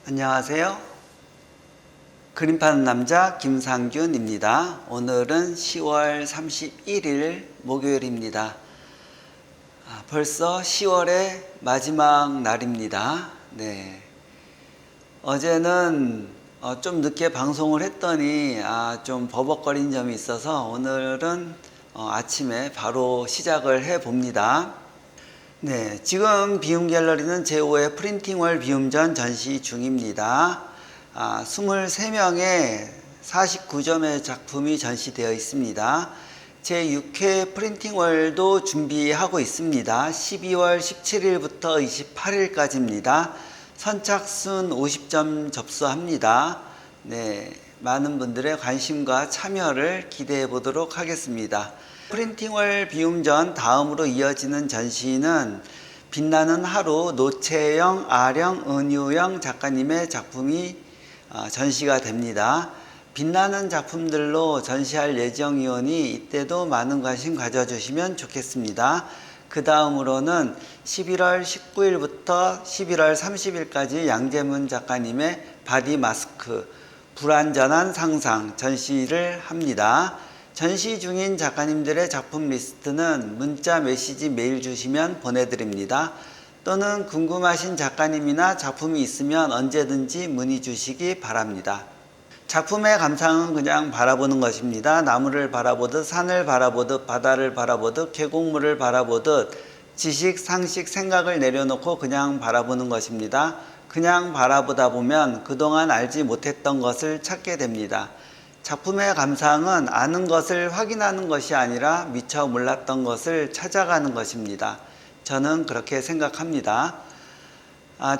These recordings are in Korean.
안녕하세요. 그림 파는 남자 김상균입니다. 오늘은 10월 31일 목요일입니다. 벌써 10월의 마지막 날입니다. 네. 어제는 좀 늦게 방송을 했더니 좀 버벅거린 점이 있어서 오늘은 아침에 바로 시작을 해 봅니다. 네, 지금 비움 갤러리는 제5회 프린팅월 비움전 전시 중입니다. 23명의 49점의 작품이 전시되어 있습니다. 제6회 프린팅월도 준비하고 있습니다. 12월 17일부터 28일까지입니다. 선착순 50점 접수합니다. 네, 많은 분들의 관심과 참여를 기대해 보도록 하겠습니다. 프린팅월 비움전 다음으로 이어지는 전시는 빛나는 하루 노채영, 아령, 은유영 작가님의 작품이 전시가 됩니다. 빛나는 작품들로 전시할 예정이오니 이때도 많은 관심 가져주시면 좋겠습니다. 그 다음으로는 11월 19일부터 11월 30일까지 양재문 작가님의 바디 마스크, 불완전한 상상 전시를 합니다. 전시 중인 작가님들의 작품 리스트는 문자, 메시지, 메일 주시면 보내드립니다. 또는 궁금하신 작가님이나 작품이 있으면 언제든지 문의 주시기 바랍니다. 작품의 감상은 그냥 바라보는 것입니다. 나무를 바라보듯, 산을 바라보듯, 바다를 바라보듯, 계곡물을 바라보듯 지식, 상식, 생각을 내려놓고 그냥 바라보는 것입니다. 그냥 바라보다 보면 그동안 알지 못했던 것을 찾게 됩니다. 작품의 감상은 아는 것을 확인하는 것이 아니라 미처 몰랐던 것을 찾아가는 것입니다. 저는 그렇게 생각합니다.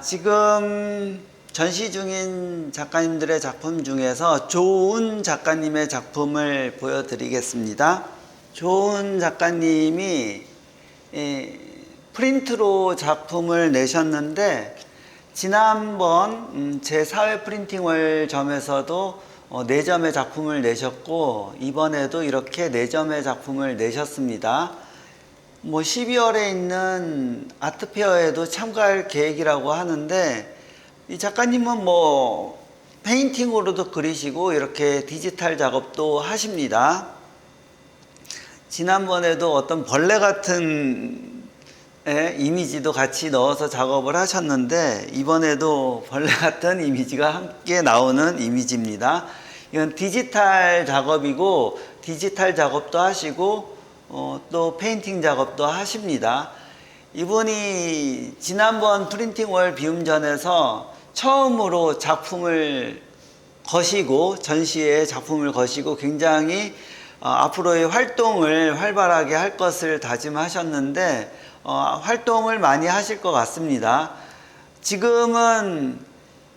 지금 전시 중인 작가님들의 작품 중에서 조은 작가님의 작품을 보여드리겠습니다. 조은 작가님이 프린트로 작품을 내셨는데 지난번 제4회 프린팅월 점에서도 4점의 작품을 내셨고 이번에도 이렇게 4점의 작품을 내셨습니다. 12월에 있는 아트페어에도 참가할 계획이라고 하는데 이 작가님은 페인팅으로도 그리시고 이렇게 디지털 작업도 하십니다. 지난번에도 어떤 벌레 같은 이미지도 같이 넣어서 작업을 하셨는데 이번에도 벌레 같은 이미지가 함께 나오는 이미지입니다. 이건 디지털 작업이고 디지털 작업도 하시고 또 페인팅 작업도 하십니다. 이분이 지난번 프린팅월 비움전에서 처음으로 작품을 거시고 전시에 작품을 거시고 굉장히 앞으로의 활동을 활발하게 할 것을 다짐하셨는데 활동을 많이 하실 것 같습니다. 지금은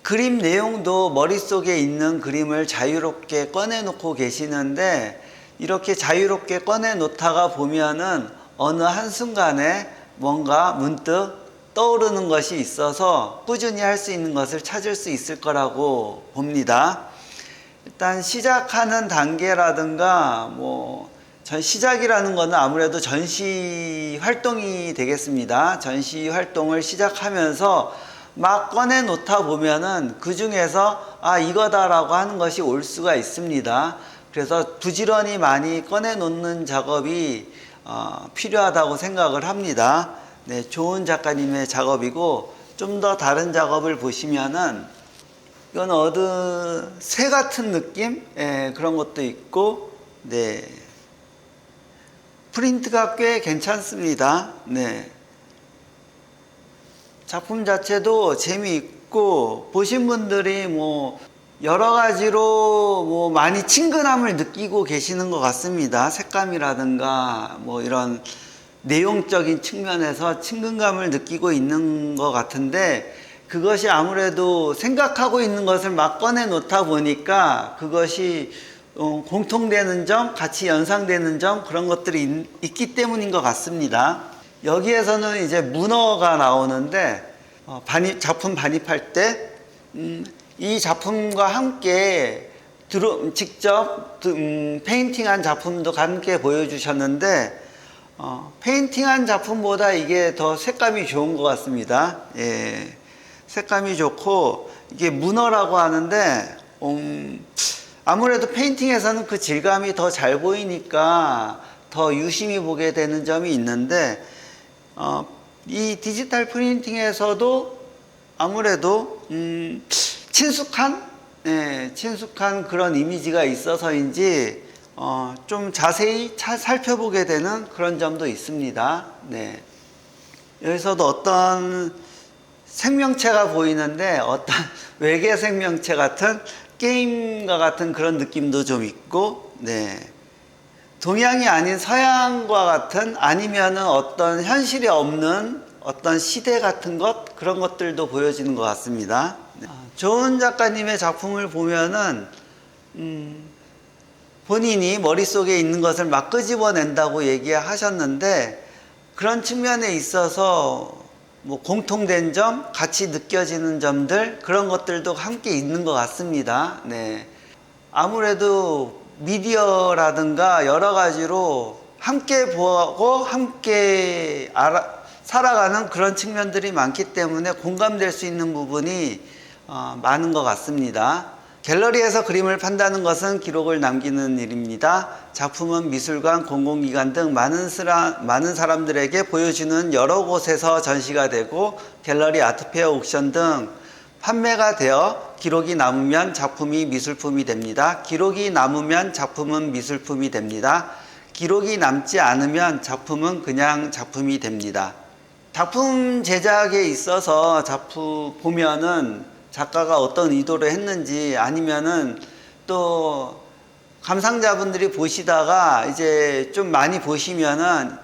그림 내용도 머릿속에 있는 그림을 자유롭게 꺼내놓고 계시는데 이렇게 자유롭게 꺼내놓다가 보면은 어느 한순간에 뭔가 문득 떠오르는 것이 있어서 꾸준히 할 수 있는 것을 찾을 수 있을 거라고 봅니다. 일단 시작하는 단계라든가 시작이라는 것은 아무래도 전시 활동이 되겠습니다. 전시 활동을 시작하면서 막 꺼내 놓다 보면은 그 중에서 이거다라고 하는 것이 올 수가 있습니다. 그래서 부지런히 많이 꺼내 놓는 작업이 필요하다고 생각을 합니다. 네, 좋은 작가님의 작업이고 좀 더 다른 작업을 보시면은 이건 새 같은 느낌? 그런 것도 있고 네. 프린트가 꽤 괜찮습니다. 네. 작품 자체도 재미있고 보신 분들이 여러 가지로 많이 친근함을 느끼고 계시는 것 같습니다. 색감이라든가 이런 내용적인 측면에서 친근감을 느끼고 있는 것 같은데 그것이 아무래도 생각하고 있는 것을 막 꺼내 놓다 보니까 그것이 공통되는 점, 같이 연상되는 점 그런 것들이 있기 때문인 것 같습니다. 여기에서는 이제 문어가 나오는데 작품 반입할 때 이 작품과 함께 직접 페인팅한 작품도 함께 보여주셨는데 페인팅한 작품보다 이게 더 색감이 좋은 것 같습니다. 색감이 좋고 이게 문어라고 하는데 아무래도 페인팅에서는 그 질감이 더 잘 보이니까 더 유심히 보게 되는 점이 있는데 이 디지털 프린팅에서도 아무래도 친숙한 그런 이미지가 있어서인지 좀 자세히 살펴보게 되는 그런 점도 있습니다. 네. 여기서도 어떤 생명체가 보이는데 어떤 외계 생명체 같은 게임과 같은 그런 느낌도 좀 있고, 네. 동양이 아닌 서양과 같은 아니면은 어떤 현실에 없는 어떤 시대 같은 것 그런 것들도 보여지는 것 같습니다. 네. 조은 작가님의 작품을 보면은 본인이 머릿속에 있는 것을 막 끄집어낸다고 얘기하셨는데 그런 측면에 있어서 뭐 공통된 점, 같이 느껴지는 점들 그런 것들도 함께 있는 것 같습니다. 네. 아무래도 미디어라든가 여러 가지로 함께 보고 함께 살아가는 그런 측면들이 많기 때문에 공감될 수 있는 부분이 많은 것 같습니다. 갤러리에서 그림을 판다는 것은 기록을 남기는 일입니다. 작품은 미술관, 공공기관 등 많은 사람들에게 보여주는 여러 곳에서 전시가 되고 갤러리, 아트페어, 옥션 등 판매가 되어 기록이 남으면 작품이 미술품이 됩니다. 기록이 남으면 작품은 미술품이 됩니다. 기록이 남지 않으면 작품은 그냥 작품이 됩니다. 작품 제작에 있어서 작품 보면은 작가가 어떤 의도를 했는지 아니면은 또 감상자분들이 보시다가 이제 좀 많이 보시면은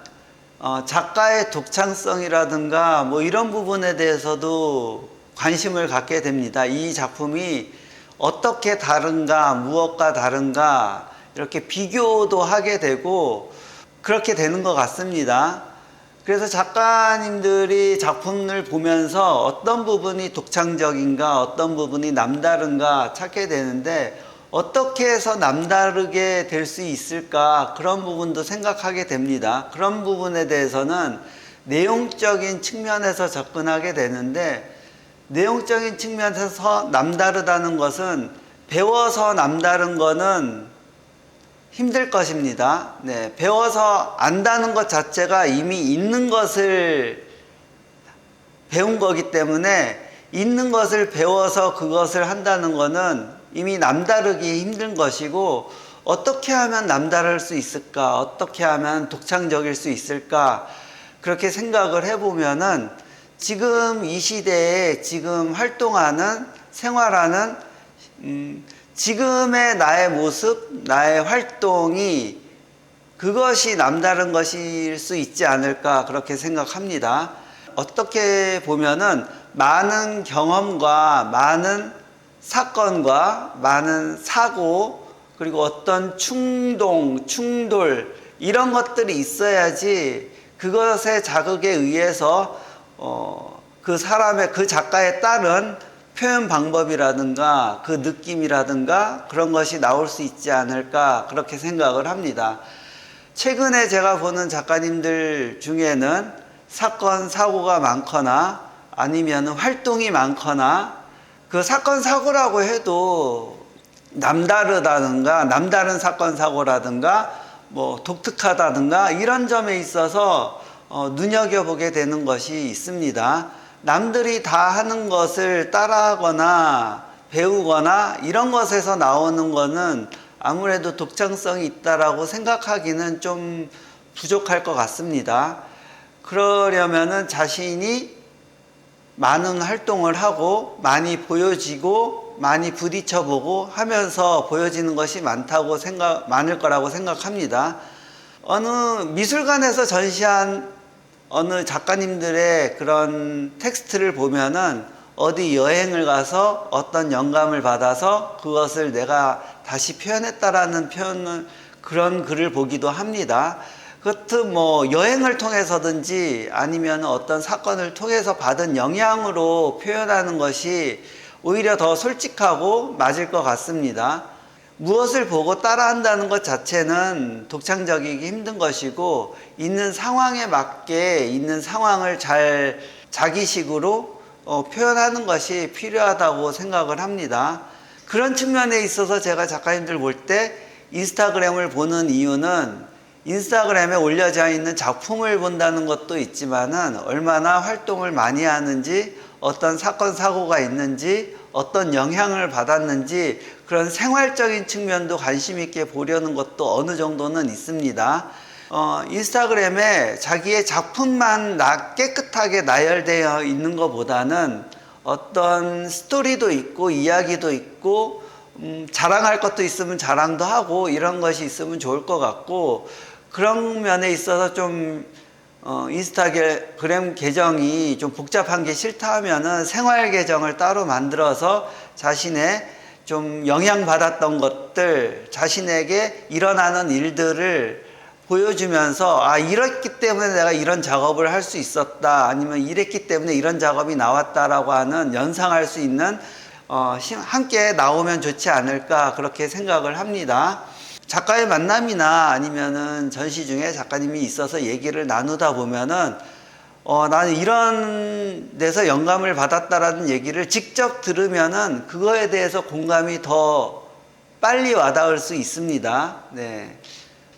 작가의 독창성이라든가 뭐 이런 부분에 대해서도 관심을 갖게 됩니다. 이 작품이 어떻게 다른가, 무엇과 다른가 이렇게 비교도 하게 되고 그렇게 되는 것 같습니다. 그래서 작가님들이 작품을 보면서 어떤 부분이 독창적인가, 어떤 부분이 남다른가 찾게 되는데 어떻게 해서 남다르게 될 수 있을까 그런 부분도 생각하게 됩니다. 그런 부분에 대해서는 내용적인 측면에서 접근하게 되는데 내용적인 측면에서 남다르다는 것은 배워서 남다른 거는 힘들 것입니다. 네, 배워서 안다는 것 자체가 이미 있는 것을 배운 거기 때문에 있는 것을 배워서 그것을 한다는 것은 이미 남다르기 힘든 것이고 어떻게 하면 남다를 수 있을까? 어떻게 하면 독창적일 수 있을까? 그렇게 생각을 해보면은 지금 이 시대에 지금 활동하는 생활하는 지금의 나의 모습, 나의 활동이 그것이 남다른 것일 수 있지 않을까 그렇게 생각합니다. 어떻게 보면은 많은 경험과 많은 사건과 많은 사고 그리고 어떤 충돌 이런 것들이 있어야지 그것의 자극에 의해서 그 사람의 그 작가에 따른 표현 방법이라든가 그 느낌이라든가 그런 것이 나올 수 있지 않을까 그렇게 생각을 합니다. 최근에 제가 보는 작가님들 중에는 사건 사고가 많거나 아니면 활동이 많거나 그 사건 사고라고 해도 남다르다든가 남다른 사건 사고라든가 뭐 독특하다든가 이런 점에 있어서 눈여겨보게 되는 것이 있습니다. 남들이 다 하는 것을 따라하거나 배우거나 이런 것에서 나오는 거는 아무래도 독창성이 있다라고 생각하기는 좀 부족할 것 같습니다. 그러려면은 자신이 많은 활동을 하고 많이 보여지고 많이 부딪혀보고 하면서 보여지는 것이 많을 거라고 생각합니다. 어느 미술관에서 전시한 어느 작가님들의 그런 텍스트를 보면은 어디 여행을 가서 어떤 영감을 받아서 그것을 내가 다시 표현했다라는 그런 글을 보기도 합니다. 그것도 뭐 여행을 통해서든지 아니면 어떤 사건을 통해서 받은 영향으로 표현하는 것이 오히려 더 솔직하고 맞을 것 같습니다. 무엇을 보고 따라한다는 것 자체는 독창적이기 힘든 것이고 있는 상황에 맞게 있는 상황을 잘 자기식으로 표현하는 것이 필요하다고 생각을 합니다. 그런 측면에 있어서 제가 작가님들 볼 때 인스타그램을 보는 이유는 인스타그램에 올려져 있는 작품을 본다는 것도 있지만은 얼마나 활동을 많이 하는지, 어떤 사건 사고가 있는지, 어떤 영향을 받았는지 그런 생활적인 측면도 관심 있게 보려는 것도 어느 정도는 있습니다. 인스타그램에 자기의 작품만 깨끗하게 나열되어 있는 것보다는 어떤 스토리도 있고 이야기도 있고 자랑할 것도 있으면 자랑도 하고 이런 것이 있으면 좋을 것 같고, 그런 면에 있어서 좀 인스타그램 계정이 좀 복잡한 게 싫다 하면은 생활 계정을 따로 만들어서 자신의 좀 영향받았던 것들, 자신에게 일어나는 일들을 보여주면서 이랬기 때문에 내가 이런 작업을 할 수 있었다, 아니면 이랬기 때문에 이런 작업이 나왔다라고 하는 연상할 수 있는 함께 나오면 좋지 않을까 그렇게 생각을 합니다. 작가의 만남이나 아니면은 전시 중에 작가님이 있어서 얘기를 나누다 보면은 나는 이런 데서 영감을 받았다라는 얘기를 직접 들으면은 그거에 대해서 공감이 더 빨리 와닿을 수 있습니다. 네.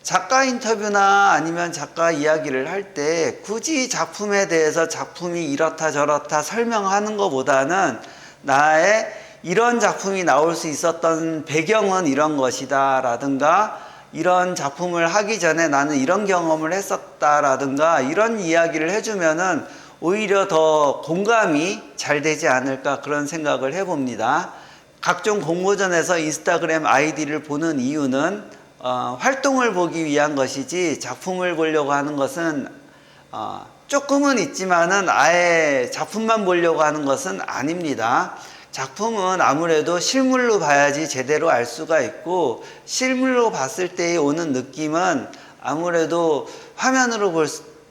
작가 인터뷰나 아니면 작가 이야기를 할 때 굳이 작품에 대해서 작품이 이렇다 저렇다 설명하는 것보다는 나의 이런 작품이 나올 수 있었던 배경은 이런 것이다 라든가, 이런 작품을 하기 전에 나는 이런 경험을 했었다 라든가, 이런 이야기를 해주면은 오히려 더 공감이 잘 되지 않을까 그런 생각을 해봅니다. 각종 공모전에서 인스타그램 아이디를 보는 이유는 활동을 보기 위한 것이지 작품을 보려고 하는 것은 조금은 있지만은 아예 작품만 보려고 하는 것은 아닙니다. 작품은 아무래도 실물로 봐야지 제대로 알 수가 있고, 실물로 봤을 때 오는 느낌은 아무래도 화면으로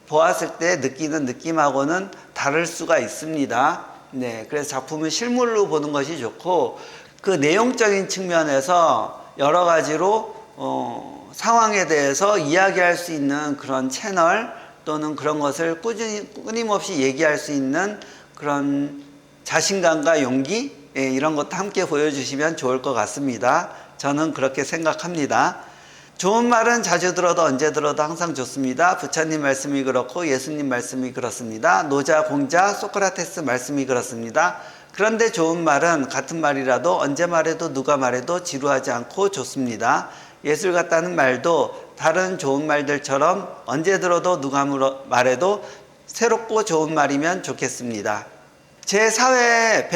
보았을 때 느끼는 느낌하고는 다를 수가 있습니다. 네, 그래서 작품은 실물로 보는 것이 좋고, 그 내용적인 측면에서 여러 가지로 상황에 대해서 이야기할 수 있는 그런 채널 또는 그런 것을 끊임없이 얘기할 수 있는 그런 자신감과 용기, 이런 것도 함께 보여주시면 좋을 것 같습니다. 저는 그렇게 생각합니다. 좋은 말은 자주 들어도 언제 들어도 항상 좋습니다. 부처님 말씀이 그렇고 예수님 말씀이 그렇습니다. 노자, 공자, 소크라테스 말씀이 그렇습니다. 그런데 좋은 말은 같은 말이라도 언제 말해도 누가 말해도 지루하지 않고 좋습니다. 예술 같다는 말도 다른 좋은 말들처럼 언제 들어도 누가 말해도 새롭고 좋은 말이면 좋겠습니다. 제4회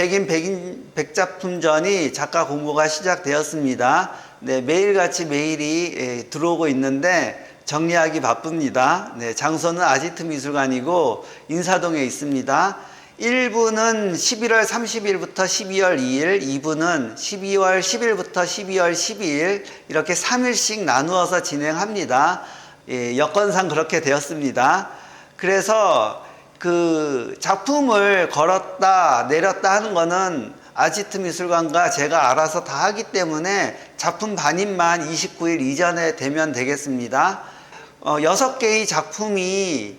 백작품전이 작가 공모가 시작되었습니다. 네, 매일같이 메일이 들어오고 있는데 정리하기 바쁩니다. 네, 장소는 아지트 미술관이고 인사동에 있습니다. 1부는 11월 30일부터 12월 2일, 2부는 12월 10일부터 12월 12일 이렇게 3일씩 나누어서 진행합니다. 여건상 그렇게 되었습니다. 그래서 그 작품을 걸었다 내렸다 하는 거는 아지트 미술관과 제가 알아서 다 하기 때문에 작품 반입만 29일 이전에 되면 되겠습니다. 6개의 작품이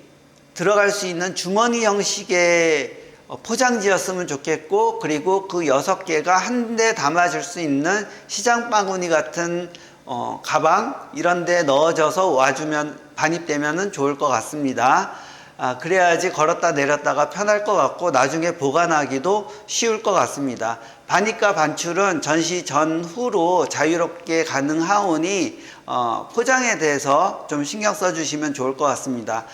들어갈 수 있는 주머니 형식의 포장지였으면 좋겠고, 그리고 그 6개가 한 대 담아줄 수 있는 시장 바구니 같은 가방 이런 데 넣어져서 와주면 반입되면 좋을 것 같습니다. 그래야지 걸었다 내렸다가 편할 것 같고 나중에 보관하기도 쉬울 것 같습니다. 반입과 반출은 전시 전후로 자유롭게 가능하오니 포장에 대해서 좀 신경 써주시면 좋을 것 같습니다.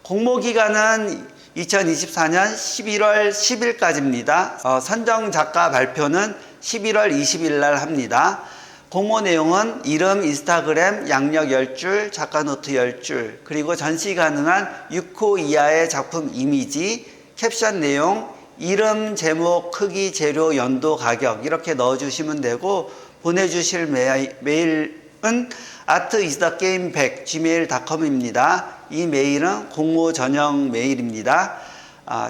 공모 기간은 2024년 11월 10일까지입니다. 선정 작가 발표는 11월 20일 날 합니다. 공모 내용은 이름, 인스타그램, 양력 10줄, 작가 노트 10줄, 그리고 전시 가능한 6호 이하의 작품 이미지, 캡션 내용, 이름, 제목, 크기, 재료, 연도, 가격 이렇게 넣어주시면 되고, 보내주실 메일은 artisthegame100gmail.com입니다. 이 메일은 공모 전용 메일입니다.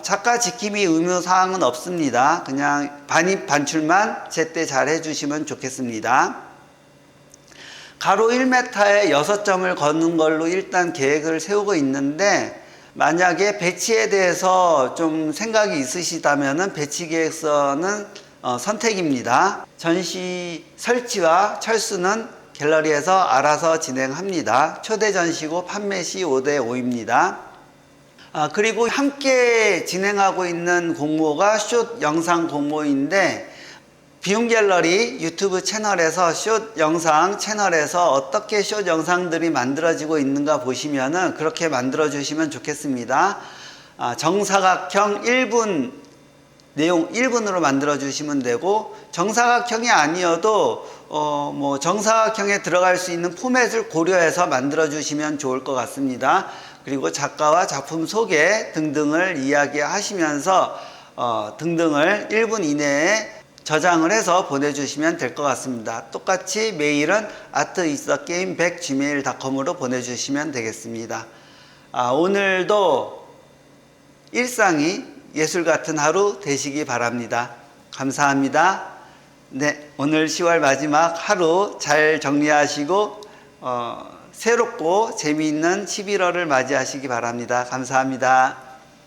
작가 지킴이 의무사항은 없습니다. 그냥 반입 반출만 제때 잘 해주시면 좋겠습니다. 가로 1m에 6점을 걷는 걸로 일단 계획을 세우고 있는데 만약에 배치에 대해서 좀 생각이 있으시다면은 배치 계획서는 선택입니다. 전시 설치와 철수는 갤러리에서 알아서 진행합니다. 초대 전시고 판매 시 5대5입니다. 그리고 함께 진행하고 있는 공모가 숏 영상 공모인데, 비움 갤러리 유튜브 채널에서 숏 영상 채널에서 어떻게 숏 영상들이 만들어지고 있는가 보시면은 그렇게 만들어 주시면 좋겠습니다. 정사각형 1분 내용 1분으로 만들어 주시면 되고, 정사각형이 아니어도 뭐 정사각형에 들어갈 수 있는 포맷을 고려해서 만들어 주시면 좋을 것 같습니다. 그리고 작가와 작품 소개 등등을 이야기하시면서 등등을 1분 이내에 저장을 해서 보내주시면 될 것 같습니다. 똑같이 메일은 artisthegameback@gmail.com으로 보내주시면 되겠습니다. 오늘도 일상이 예술 같은 하루 되시기 바랍니다. 감사합니다. 네, 오늘 10월 마지막 하루 잘 정리하시고 새롭고 재미있는 11월을 맞이하시기 바랍니다. 감사합니다.